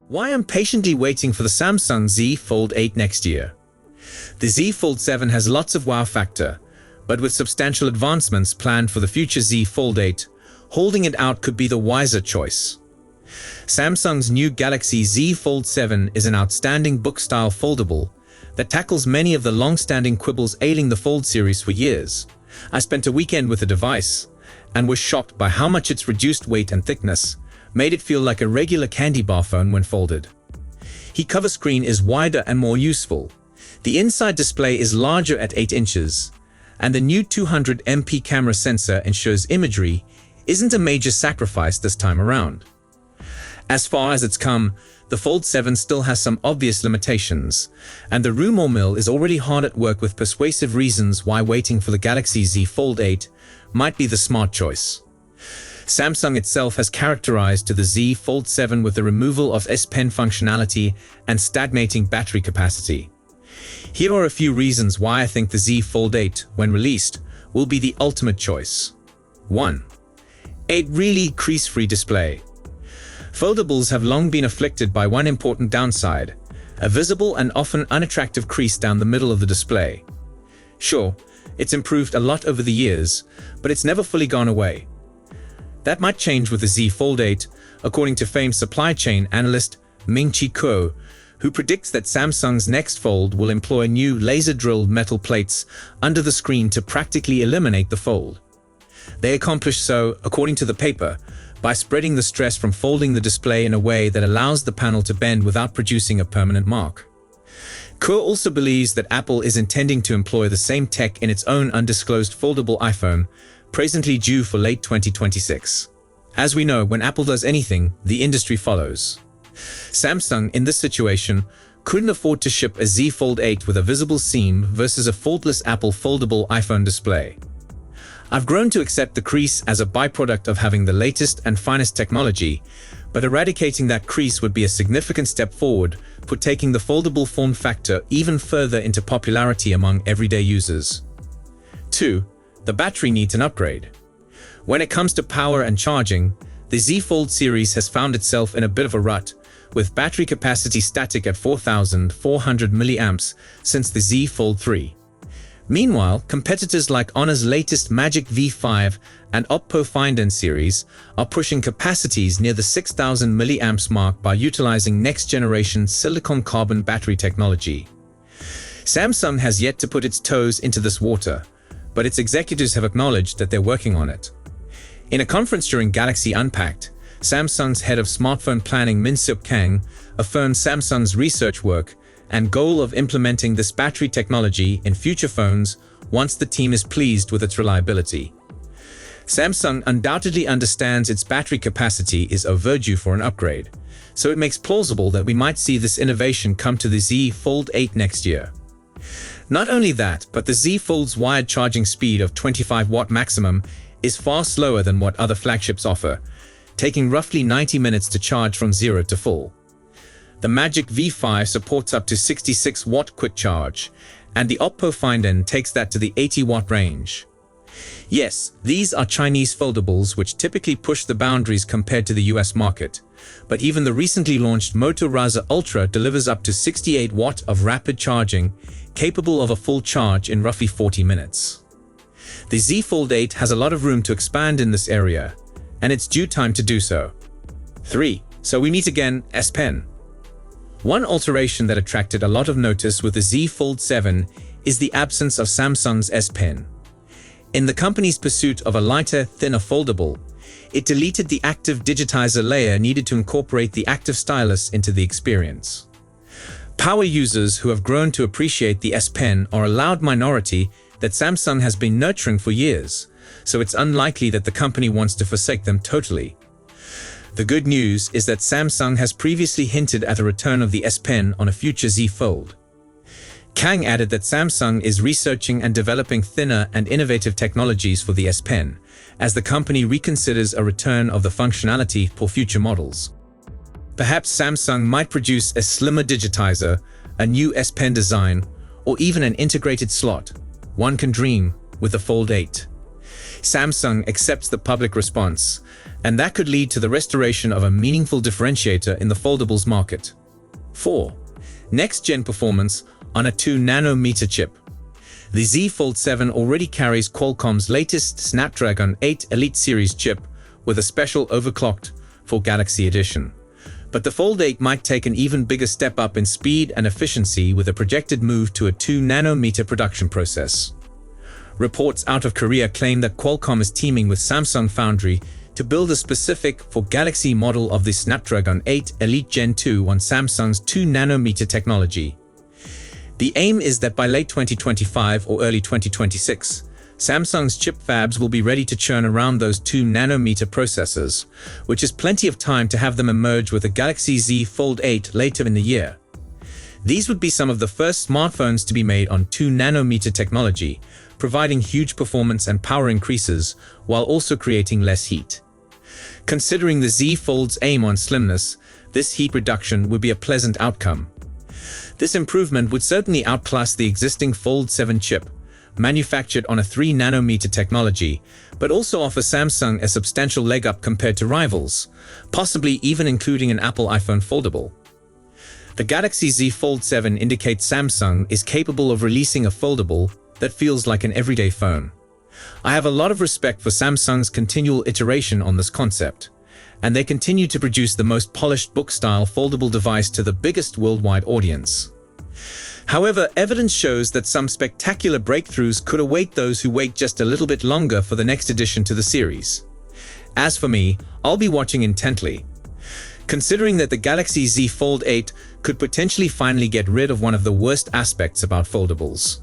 Why I'm patiently waiting for the Samsung Z Fold 8 next year. The Z Fold 7 has lots of wow factor, but with substantial advancements planned for the future Z Fold 8, holding it out could be the wiser choice. Samsung's new Galaxy Z Fold 7 is an outstanding book-style foldable that tackles many of the long-standing quibbles ailing the Fold series for years. I spent a weekend with the device and was shocked by how much its reduced weight and thickness made it feel like a regular candy bar phone when folded. The cover screen is wider and more useful. The inside display is larger at 8 inches, and the new 200 MP camera sensor ensures imagery isn't a major sacrifice this time around. As far as it's come, the Fold 7 still has some obvious limitations, and the rumor mill is already hard at work with persuasive reasons why waiting for the Galaxy Z Fold 8 might be the smart choice. Samsung itself has characterized to the Z Fold 7 with the removal of S Pen functionality and stagnating battery capacity. Here are a few reasons why I think the Z Fold 8, when released, will be the ultimate choice. 1. A really crease-free display. Foldables have long been afflicted by one important downside: a visible and often unattractive crease down the middle of the display. Sure, it's improved a lot over the years, but it's never fully gone away. That might change with the Z Fold 8, according to famed supply chain analyst Ming-Chi Kuo, who predicts that Samsung's next Fold will employ new laser-drilled metal plates under the screen to practically eliminate the fold. They accomplish so, according to the paper, by spreading the stress from folding the display in a way that allows the panel to bend without producing a permanent mark. Kuo also believes that Apple is intending to employ the same tech in its own undisclosed foldable iPhone, presently due for late 2026. As we know, when Apple does anything, the industry follows. Samsung, in this situation, couldn't afford to ship a Z Fold 8 with a visible seam versus a foldless Apple foldable iPhone display. I've grown to accept the crease as a byproduct of having the latest and finest technology, but eradicating that crease would be a significant step forward for taking the foldable form factor even further into popularity among everyday users. 2. The battery needs an upgrade. When it comes to power and charging, the Z Fold series has found itself in a bit of a rut, with battery capacity static at 4,400 mAh since the Z Fold 3. Meanwhile, competitors like Honor's latest Magic V5 and Oppo Find N series are pushing capacities near the 6,000 mAh mark by utilizing next-generation silicon carbon battery technology. Samsung has yet to put its toes into this water, but its executives have acknowledged that they're working on it. In a conference during Galaxy Unpacked, Samsung's head of smartphone planning Min-Seok Kang affirmed Samsung's research work and goal of implementing this battery technology in future phones once the team is pleased with its reliability. Samsung undoubtedly understands its battery capacity is overdue for an upgrade, so it makes plausible that we might see this innovation come to the Z Fold 8 next year. Not only that, but the Z Fold's wired charging speed of 25 watt maximum is far slower than what other flagships offer, taking roughly 90 minutes to charge from 0 to full. The Magic V5 supports up to 66 watt quick charge, and the Oppo Find N takes that to the 80 watt range. Yes, these are Chinese foldables which typically push the boundaries compared to the US market, but even the recently launched Moto Razr Ultra delivers up to 68 watt of rapid charging, capable of a full charge in roughly 40 minutes. The Z Fold 8 has a lot of room to expand in this area, and it's due time to do so. 3. So we meet again, S Pen. One alteration that attracted a lot of notice with the Z Fold 7 is the absence of Samsung's S Pen. In the company's pursuit of a lighter, thinner foldable, it deleted the active digitizer layer needed to incorporate the active stylus into the experience. Power users who have grown to appreciate the S Pen are a loud minority that Samsung has been nurturing for years, so it's unlikely that the company wants to forsake them totally. The good news is that Samsung has previously hinted at a return of the S Pen on a future Z Fold. Kang added that Samsung is researching and developing thinner and innovative technologies for the S Pen, as the company reconsiders a return of the functionality for future models. Perhaps Samsung might produce a slimmer digitizer, a new S Pen design, or even an integrated slot. One can dream with the Fold 8. Samsung accepts the public response, and that could lead to the restoration of a meaningful differentiator in the foldables market. 4. Next-gen performance on a 2nm chip. The Z Fold 7 already carries Qualcomm's latest Snapdragon 8 Elite series chip with a special overclocked for Galaxy Edition. But the Fold 8 might take an even bigger step up in speed and efficiency with a projected move to a 2nm production process. Reports out of Korea claim that Qualcomm is teaming with Samsung Foundry to build a specific for Galaxy model of the Snapdragon 8 Elite Gen 2 on Samsung's 2nm technology. The aim is that by late 2025 or early 2026, Samsung's chip fabs will be ready to churn around those 2nm processors, which is plenty of time to have them emerge with a Galaxy Z Fold 8 later in the year. These would be some of the first smartphones to be made on 2nm technology, providing huge performance and power increases while also creating less heat. Considering the Z Fold's aim on slimness, this heat reduction would be a pleasant outcome. This improvement would certainly outclass the existing Fold 7 chip, manufactured on a 3nm technology, but also offer Samsung a substantial leg up compared to rivals, possibly even including an Apple iPhone foldable. The Galaxy Z Fold 7 indicates Samsung is capable of releasing a foldable that feels like an everyday phone. I have a lot of respect for Samsung's continual iteration on this concept, and they continue to produce the most polished book-style foldable device to the biggest worldwide audience. However, evidence shows that some spectacular breakthroughs could await those who wait just a little bit longer for the next addition to the series. As for me, I'll be watching intently. Considering that the Galaxy Z Fold 8 could potentially finally get rid of one of the worst aspects about foldables.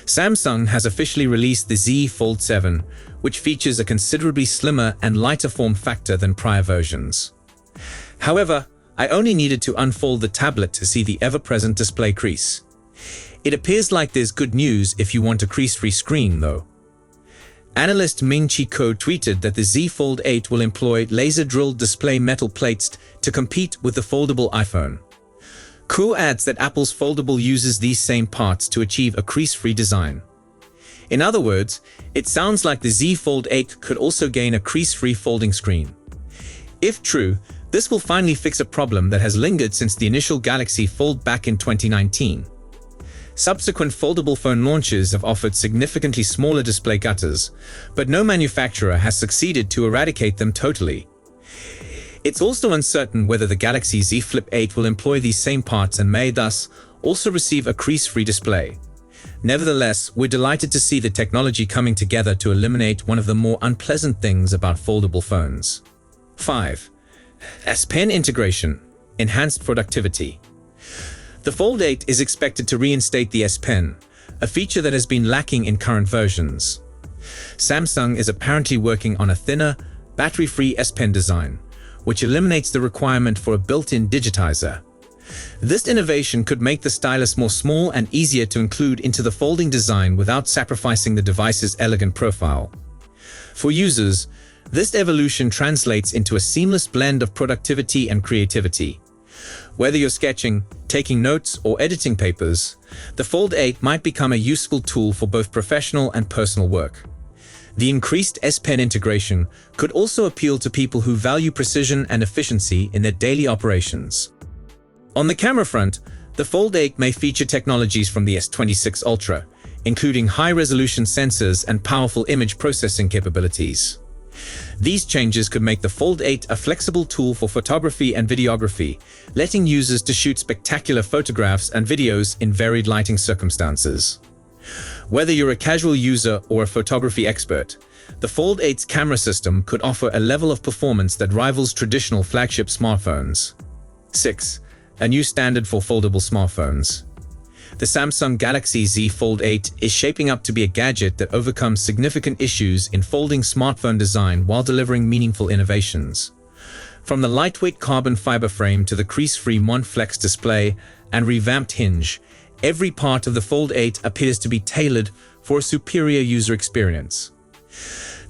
Samsung has officially released the Z Fold 7, which features a considerably slimmer and lighter form factor than prior versions. However, I only needed to unfold the tablet to see the ever-present display crease. It appears like there's good news if you want a crease-free screen, though. Analyst Ming-Chi Kuo tweeted that the Z Fold 8 will employ laser-drilled display metal plates to compete with the foldable iPhone. Kuo adds that Apple's foldable uses these same parts to achieve a crease-free design. In other words, it sounds like the Z Fold 8 could also gain a crease-free folding screen. If true, this will finally fix a problem that has lingered since the initial Galaxy Fold back in 2019. Subsequent foldable phone launches have offered significantly smaller display gutters, but no manufacturer has succeeded to eradicate them totally. It's also uncertain whether the Galaxy Z Flip 8 will employ these same parts and may thus also receive a crease-free display. Nevertheless, we're delighted to see the technology coming together to eliminate one of the more unpleasant things about foldable phones. 5. S Pen integration, enhanced productivity. The Fold 8 is expected to reinstate the S Pen, a feature that has been lacking in current versions. Samsung is apparently working on a thinner, battery-free S Pen design, which eliminates the requirement for a built-in digitizer. This innovation could make the stylus more small and easier to include into the folding design without sacrificing the device's elegant profile. For users, this evolution translates into a seamless blend of productivity and creativity. Whether you're sketching, taking notes, or editing papers, the Fold 8 might become a useful tool for both professional and personal work. The increased S Pen integration could also appeal to people who value precision and efficiency in their daily operations. On the camera front, the Fold 8 may feature technologies from the S26 Ultra, including high-resolution sensors and powerful image processing capabilities. These changes could make the Fold 8 a flexible tool for photography and videography, letting users to shoot spectacular photographs and videos in varied lighting circumstances. Whether you're a casual user or a photography expert, the Fold 8's camera system could offer a level of performance that rivals traditional flagship smartphones. 6. A new standard for foldable smartphones. The Samsung Galaxy Z Fold 8 is shaping up to be a gadget that overcomes significant issues in folding smartphone design while delivering meaningful innovations. From the lightweight carbon fiber frame to the crease-free Flex display and revamped hinge, every part of the Fold 8 appears to be tailored for a superior user experience.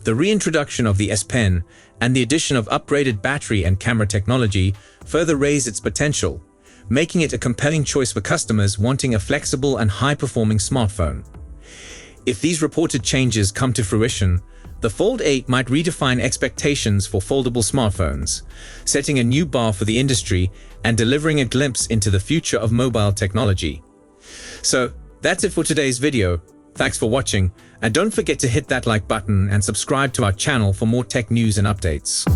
The reintroduction of the S Pen and the addition of upgraded battery and camera technology further raise its potential, making it a compelling choice for customers wanting a flexible and high-performing smartphone. If these reported changes come to fruition, The Fold 8 might redefine expectations for foldable smartphones, setting a new bar for the industry and delivering a glimpse into the future of mobile technology. So, that's it for today's video. Thanks for watching, and don't forget to hit that like button and subscribe to our channel for more tech news and updates.